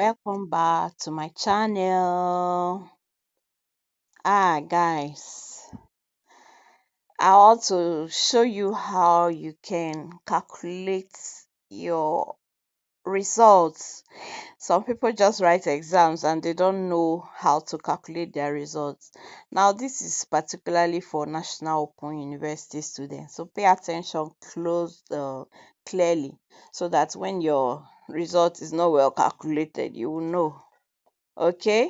Welcome back to my channel. Guys, I want to show you how you can calculate your results. Some people just write exams and they don't know how to calculate their results. Now, this is particularly for National Open University students, so pay attention clearly so that when your result is not well calculated, you will know. Okay?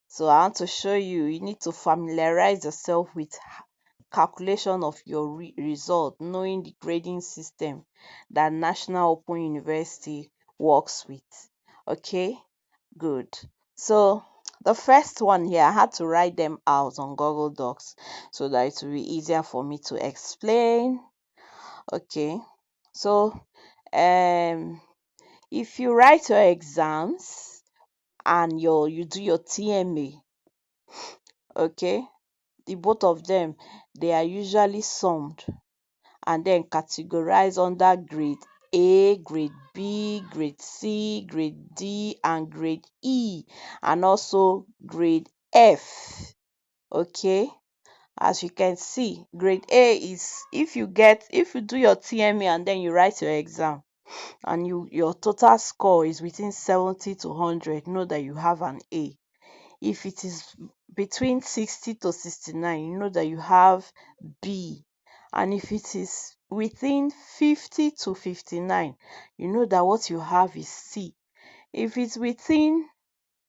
So I want to show you, you need to familiarize yourself with calculation of your result, knowing the grading system that National Open University works with. Okay, good. So the first one here, I had to write them out on Google Docs so that it will be easier for me to explain. Okay, so if you write your exams and you do your TMA, okay, the both of them, they are usually summed and then categorized under grade A, grade B, grade C, grade D, and grade E, and also grade F. Okay, as you can see, grade A is if you do your TMA and then you write your exam and your total score is within 70 to 100, know that you have an A. If it is between 60 to 69, you know that you have B. And if it is within 50 to 59, you know that what you have is C. If it's within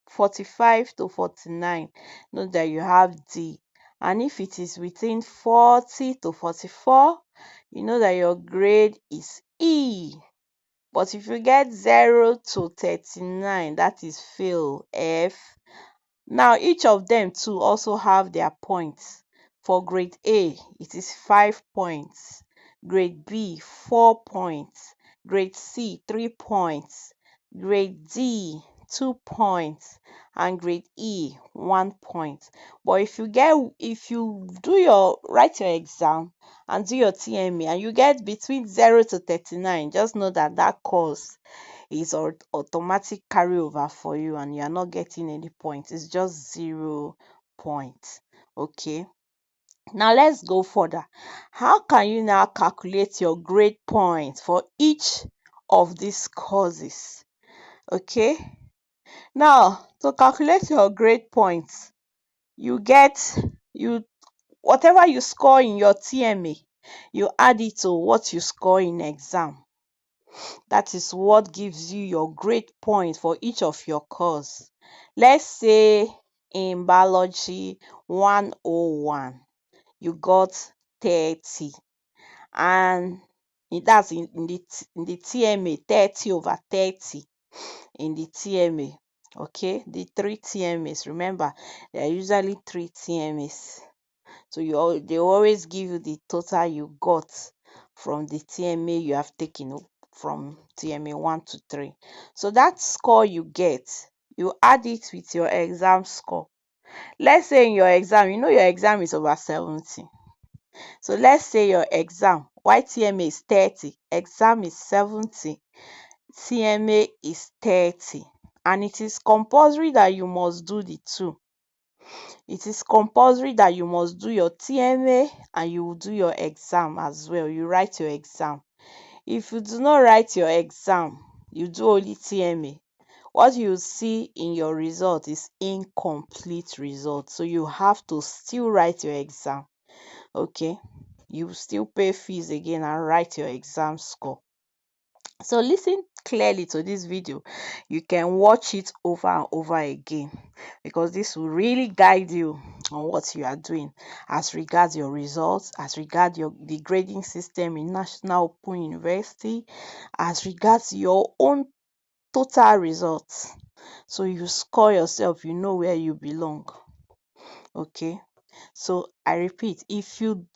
45 to 49, know that you have D. And if it is within 40 to 44, you know that your grade is E. But if you get 0 to 39, that is fail, F. Now, each of them too also have their points. For grade A, it is 5 points. Grade B, 4 points. Grade C, 3 points. Grade D, 2 points. And grade E, 1 point. But if you write your exam and do your TME and you get between 0 to 39, just know that that course is automatic carryover for you and you're not getting any points. It's just 0 points. Okay, now let's go further. How can you now calculate your grade points for each of these courses? Okay, now to calculate your grade points, you get you whatever you score in your TMA, you add it to what you score in exam. That is what gives you your grade point for each of your course. Let's say in biology 101, you got 30, and that's in the TMA, 30 over 30 in the TMA. Okay, the three TMAs. Remember, there are usually three TMAs. So they always give you the total you got from the TMA you have taken from TMA 1 to 3. So that score you get, you add it with your exam score. Let's say in your exam, you know your exam is over 70. So let's say your exam, while TMA is 30, exam is 70, TMA is 30. And it is compulsory that you must do the two. It is compulsory that you must do your TMA and you will do your exam as well. You write your exam. If you do not write your exam, you do only TMA, what you see in your result is incomplete result. So you have to still write your exam. Okay, you still pay fees again and write your exam score. So listen clearly to this video. You can watch it over and over again because this will really guide you on what you are doing as regards your results, as regards the grading system in National Open University, as regards your own total results. So you score yourself, you know where you belong. Okay, so I repeat, if you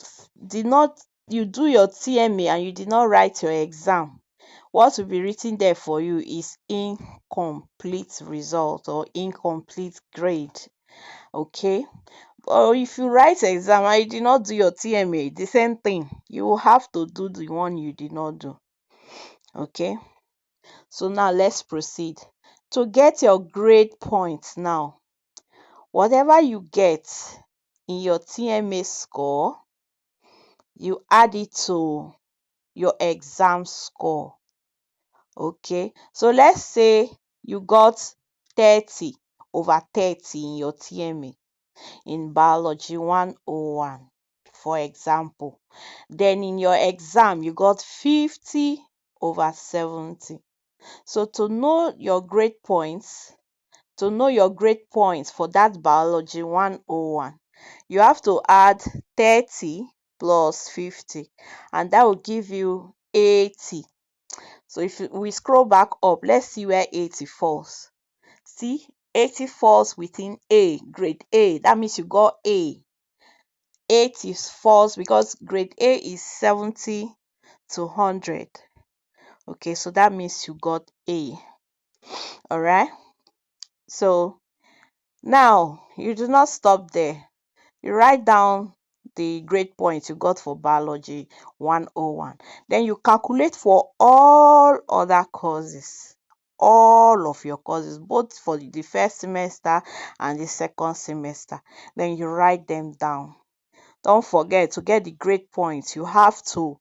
do your TMA and you did not write your exam, what will be written there for you is incomplete result or incomplete grade. Okay, or if you write exam and you did not do your TMA, the same thing, you will have to do the one you did not do. Okay, so now let's proceed. To get your grade points now, whatever you get in your TMA score, you add it to your exam score. Okay, so let's say you got 30/30 in your TMA in biology 101, for example. Then in your exam, you got 50/70. So to know your grade points for that biology 101, you have to add 30 plus 50, and that will give you 80. So if we scroll back up, let's see where 80 falls. See, 80 falls within A, grade A. That means you got A. 80 falls because grade A is 70 to 100. Okay, so that means you got A. All right. So now you do not stop there. You write down the grade points you got for biology 101. Then you calculate for all other courses, all of your courses, both for the first semester and the second semester. Then you write them down. Don't forget, to get the grade points, you have to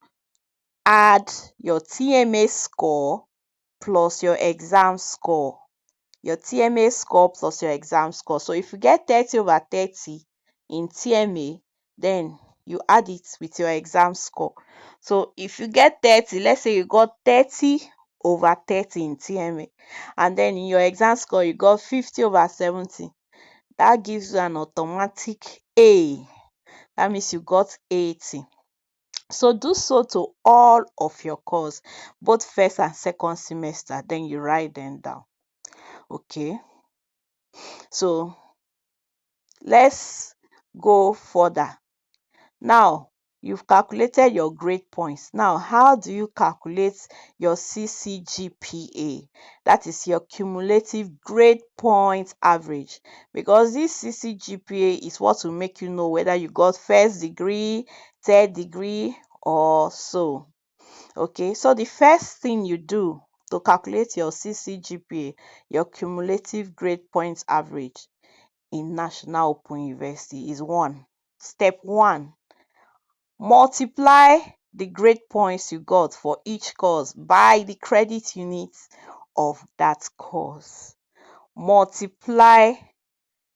add your TMA score plus your exam score. Your TMA score plus your exam score. So if you get 30/30 in TMA, then you add it with your exam score. So if you get 30, let's say you got 30/30 in TMA, and then in your exam score you got 50/70, that gives you an automatic A. That means you got 80. So do so to all of your course, both first and second semester, then you write them down. Okay, so let's go further. Now you've calculated your grade points. Now how do you calculate your CGPA? That is your cumulative grade point average, because this CGPA is what will make you know whether you got first degree, third degree, or so. Okay, so the first thing you do to calculate your CGPA, your cumulative grade points average in National Open University, is step 1, multiply the grade points you got for each course by the credit units of that course. Multiply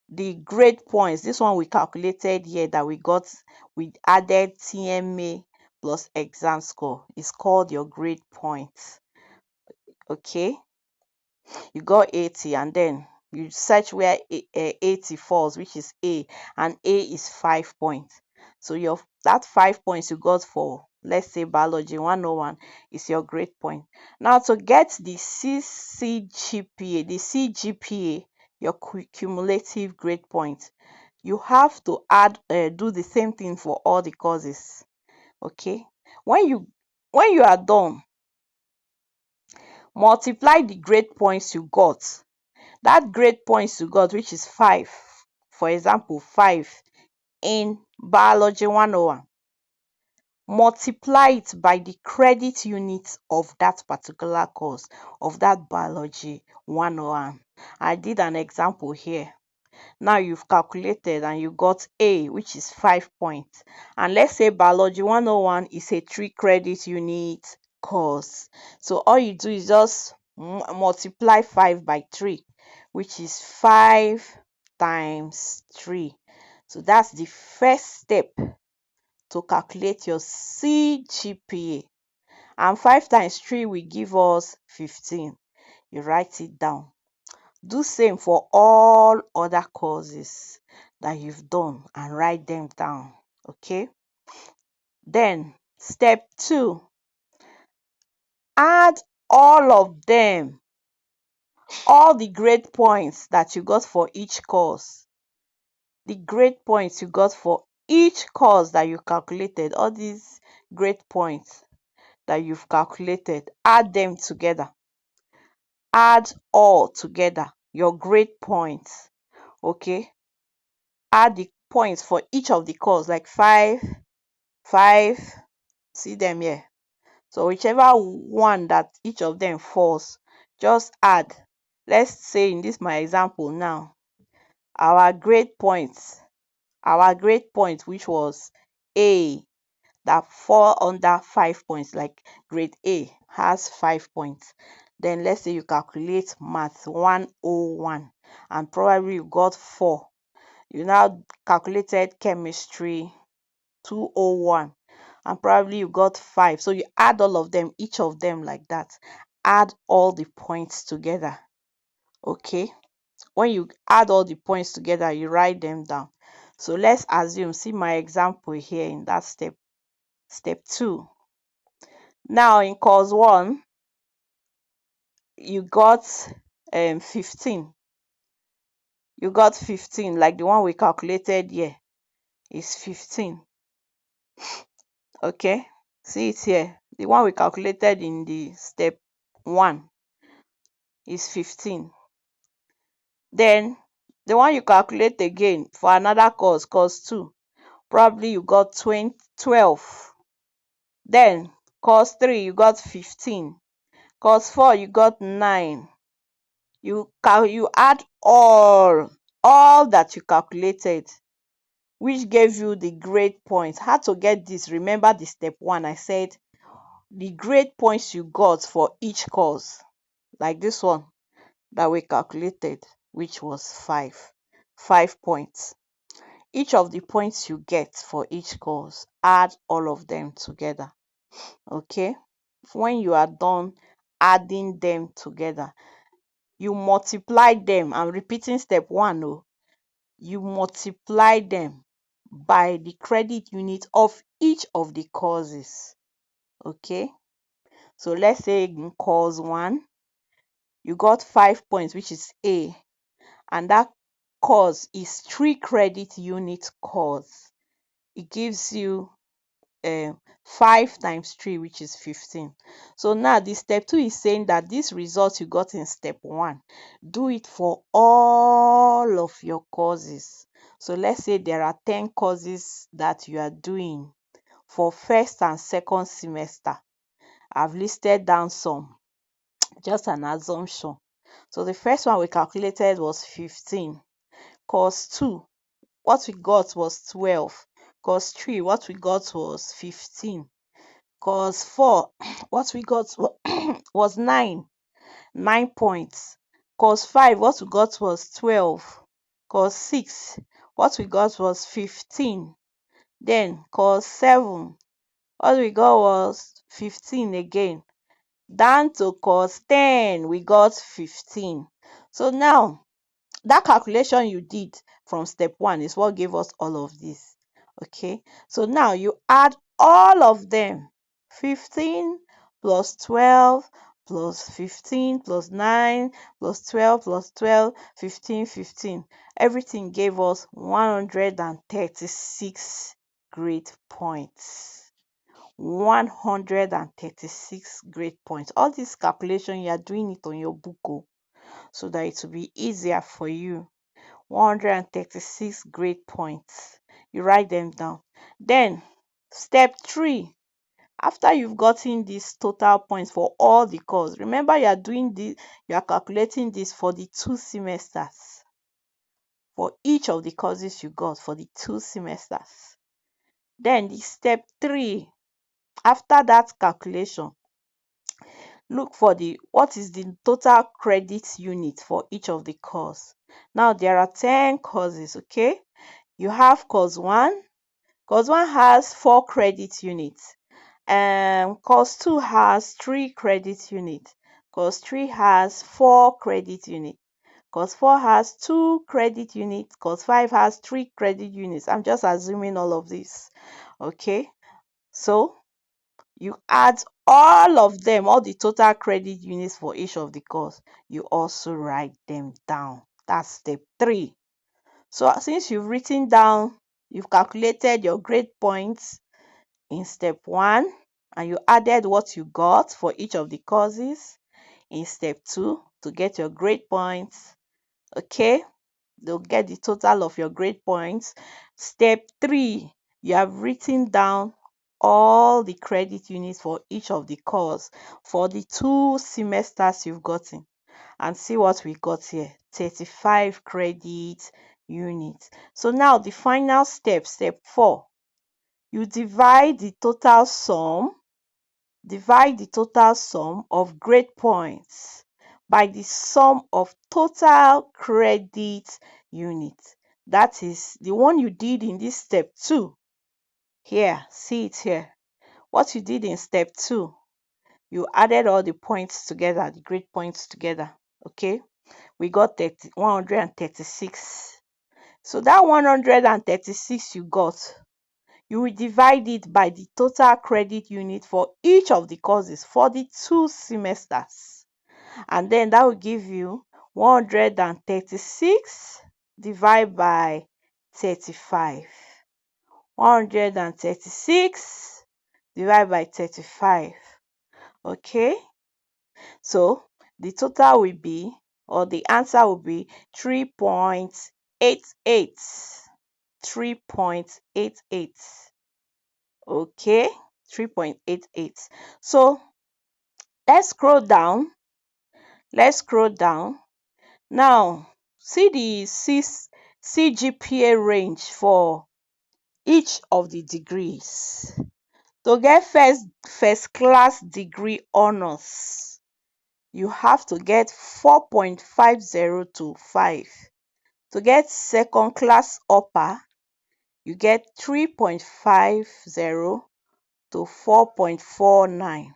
the grade points. This one we calculated here that we added TMA plus exam score. It's called your grade points. Okay, you got 80, and then you search where 80 falls, which is A, and A is 5 points. So that 5 points you got for, let's say, biology 101 is your grade point. Now to get the CGPA, your cumulative grade point, you have to do the same thing for all the courses. Okay, when you are done, multiply the grade points you got. That grade points you got, which is 5, for example 5 in biology 101, multiply it by the credit units of that particular course, of that biology 101. I did an example here. Now you've calculated and you got A, which is 5 points. And let's say biology 101 is a 3 credit unit course. So all you do is just multiply 5 by 3, which is 5 times 3. So that's the first step to calculate your CGPA. And 5 times 3 will give us 15. You write it down. Do same for all other courses that you've done and write them down. Okay. Then step 2, add all of them, all the grade points that you got for each course. The grade points you got for each course that you calculated, all these grade points that you've calculated, add them together. Add all together, your grade points. Okay. Add the points for each of the course, like 5, see them here. So whichever one that each of them falls, just add. Let's say in this my example now, our grade points, which was A, that fall under 5 points, like grade A has 5 points. Then let's say you calculate math 101 and probably you got 4. You now calculated chemistry 201 and probably you got 5. So you add all of them, each of them like that. Add all the points together. Okay. When you add all the points together, you write them down. So let's assume, see my example here in that step 2. Now in course 1, you got 15. You got 15, like the one we calculated here is 15. Okay, see it here. The one we calculated in the step 1 is 15. Then the one you calculate again for another course 2, probably you got 12. Then course 3, you got 15. Course 4, you got 9. You add all that you calculated, which gave you the grade points. How to get this? Remember the step 1, I said the grade points you got for each course, like this one that we calculated, which was 5 points. Each of the points you get for each course, add all of them together. Okay, when you are done adding them together, you multiply them. I'm repeating step 1. You multiply them by the credit unit of each of the courses. Okay, so let's say in course 1 you got 5 points, which is A, and that course is 3 credit unit course. It gives you 5 times 3, which is 15. So now the step 2 is saying that this result you got in step 1, do it for all of your courses. So let's say there are 10 courses that you are doing for first and second semester. I've listed down some, just an assumption. So the first one we calculated was 15. Course 2, what we got was 12. Course 3, what we got was 15. Course 4, what we got was 9 points. Course 5, what we got was 12. Course 6, what we got was 15. Then course 7, what we got was 15 again. Down to course 10, we got 15. So now that calculation you did from step 1 is what gave us all of this. Okay, so now you add all of them. 15 plus 12 plus 15 plus 9 plus 12 plus 12, 15, 15. Everything gave us 136 grade points. 136 grade points. All this calculation, you are doing it on your book, so that it will be easier for you. 136 grade points. You write them down. Then step 3, after you've gotten these total points for all the courses, remember you are doing this, you are calculating this for the 2 semesters, for each of the courses you got for the 2 semesters. Then the step 3, after that calculation, look for what is the total credit unit for each of the course. Now there are 10 courses. Okay, you have course 1. Course 1 has 4 credit units. Course 2 has 3 credit units. Course 3 has 4 credit units. Course 4 has 2 credit units. Course 5 has 3 credit units. I'm just assuming all of this. Okay, so you add all of them, all the total credit units for each of the course. You also write them down. That's step 3. So since you've written down, you've calculated your grade points in step 1 and you added what you got for each of the courses in step 2 to get your grade points. Okay, they'll get the total of your grade points. Step 3, you have written down all the credit units for each of the course for the 2 semesters you've gotten. and see what we got here. 35 credit units. So now the final step, step 4, you divide the total sum of grade points by the sum of total credit units. That is the one you did in this step 2. Here, see it here. What you did in step 2, you added all the points together, the grade points together. Okay, we got 136. So that 136 you got, you will divide it by the total credit unit for each of the courses for the 2 semesters. And then that will give you 136 divided by 35. 136 divided by 35. Okay, so the total will be, or the answer will be 3.88. 3.88. Okay, 3.88. So let's scroll down. Now see the CGPA range for each of the degrees. To get first class degree honors, you have to get 4.50 to 5. To get second class upper, you get 3.50 to 4.49.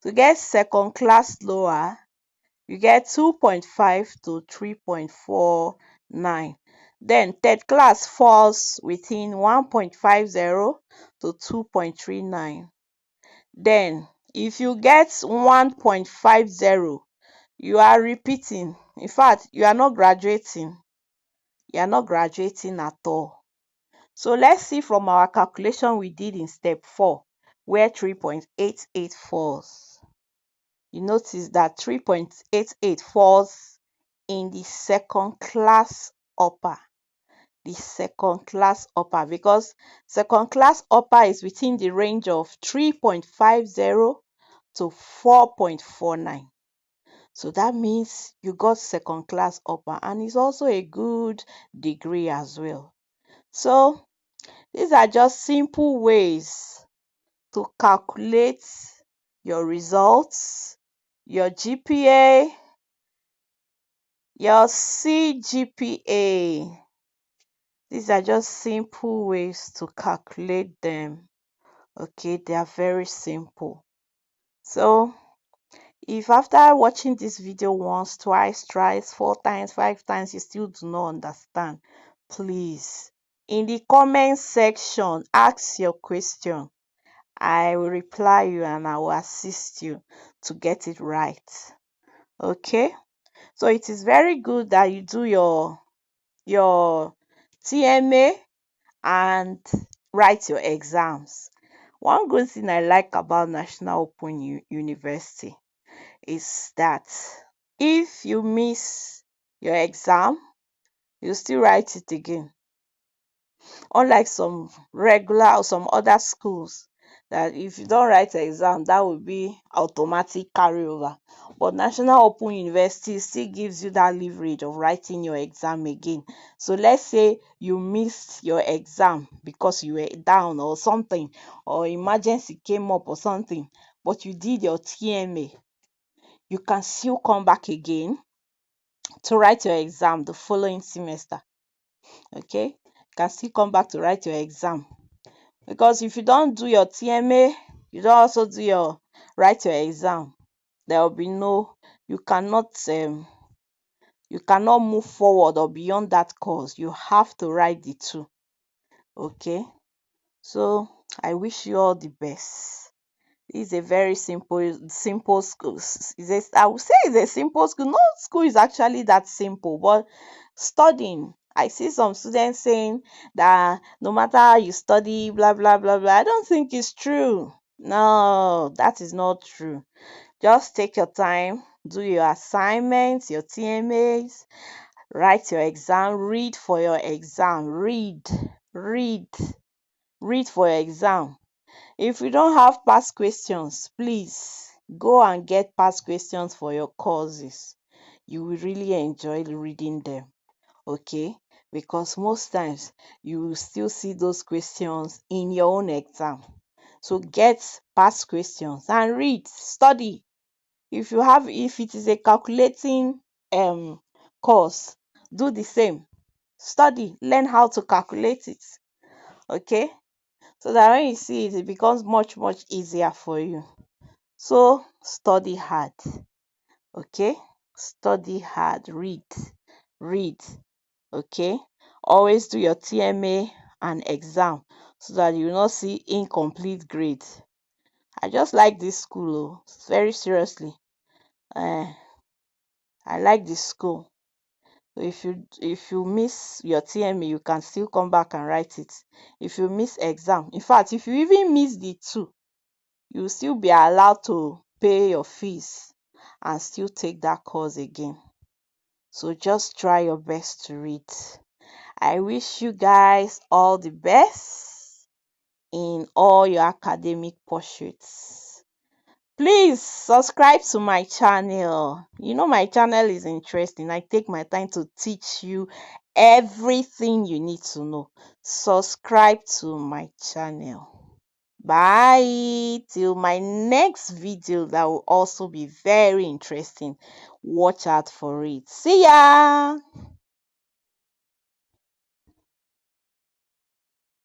To get second class lower, you get 2.5 to 3.49. Then third class falls within 1.50 to 2.39. Then if you get 1.50, you are repeating. In fact, you are not graduating. You are not graduating at all. So let's see from our calculation we did in step 4, where 3.88 falls. You notice that 3.88 falls in the second class upper. The second class upper, because second class upper is within the range of 3.50 to 4.49. So that means you got second class upper, and it's also a good degree as well. So these are just simple ways to calculate your results, your GPA, your CGPA. These are just simple ways to calculate them. Okay, they are very simple. So if after watching this video once, twice, thrice, 4 times, 5 times, you still do not understand, please, in the comment section, ask your question. I will reply you and I will assist you to get it right. Okay, so it is very good that you do your TMA and write your exams. One good thing I like about National Open University is that if you miss your exam, you still write it again. Unlike some regular or some other schools, that if you don't write exam, that will be automatic carryover. But National Open University still gives you that leverage of writing your exam again. So let's say you missed your exam because you were down or something, or emergency came up or something, but you did your TMA, you can still come back again to write your exam the following semester. Okay, you can still come back to write your exam, because if you don't do your TMA, you don't also do your write your exam, there will be no, you cannot move forward or beyond that course. You have to write the two. Okay, so I wish you all the best. This is a very simple school. I would say it's a simple school. No school is actually that simple, but studying, I see some students saying that no matter how you study, blah blah blah blah. I don't think it's true. No, that is not true. Just take your time, do your assignments, your TMAs, write your exam, read for your exam, read, read for your exam. If you don't have past questions, please go and get past questions for your courses. you will really enjoy reading them. Okay, because most times you will still see those questions in your own exam. So get past questions and read, study. If it is a calculating course, do the same. Study, learn how to calculate it. Okay, so that when you see it, it becomes much easier for you. So study hard. Okay, study hard, read. Okay, always do your TMA and exam so that you will not see incomplete grade. I just like this school, oh, very seriously. um I like this school. So if you miss your TMA, you can still come back and write it. If you miss exam, in fact, if you even miss the two, you will still be allowed to pay your fees and still take that course again. So just try your best to read. I wish you guys all the best in all your academic pursuits. Please subscribe to my channel. You know my channel is interesting. I take my time to teach you everything you need to know. Subscribe to my channel. Bye. Till my next video that will also be very interesting. Watch out for it. See ya.